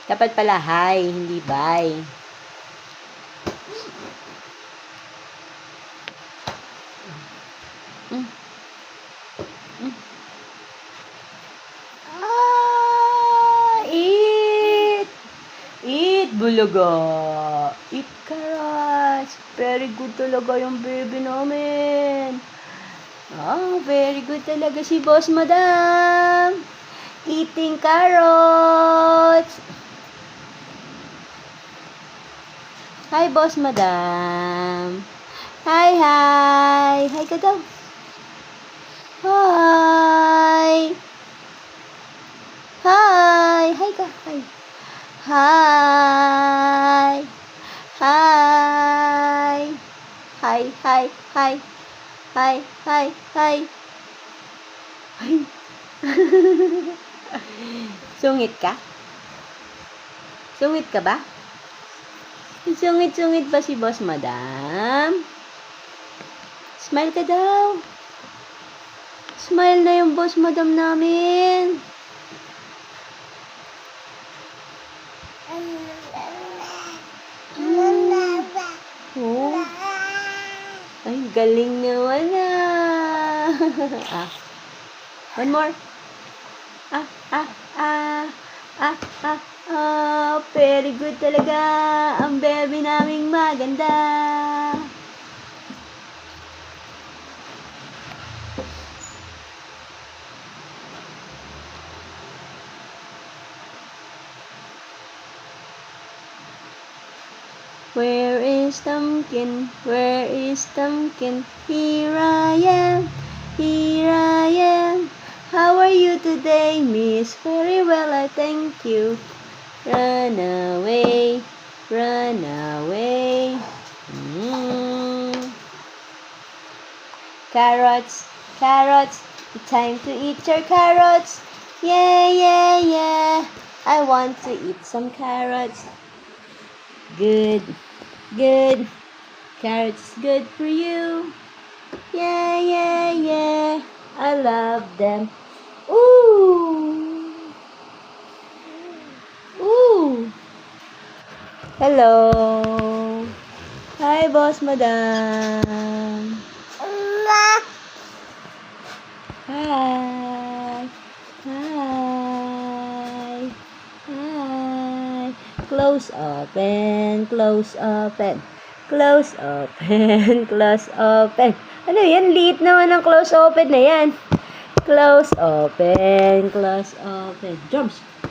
Dapat pala hi, hindi bye. Eat! Eat, bulaga. Eat carrots. Very good talaga yung baby namin. Very good talaga si Boss Madam. Eating carrots. Hi, Boss Madam. Hi, hi. Hi ka daw. Hi. Hi. Hi ka. Hi. Hi. Hi. Hi, hi, hi. Hi, hi, hi. Hi. Sungit ka? Sungit ka ba? Sungit-sungit ba si Boss Madam? Smile ka daw. Smile na yung Boss Madam namin. Oh. Ay, galing naman One more. Very good talaga ang baby naming maganda. Where is Thumbkin? Where is Thumbkin? Here I am. Here I am. How are you today, miss? Very well, I thank you. Run away. Run away. Carrots. Carrots. It's time to eat your carrots. Yeah, yeah, yeah. I want to eat some carrots. Good. Good. Carrots is good for you. Yeah, yeah, yeah. I love them. Ooh. Ooh. Hello. Hi, Boss Madam. Hi. Hi. Hi. Close open. Close open. Close open. Close open. Ano yan? Liit naman ang close open na yan. Close open. Close open. Drums.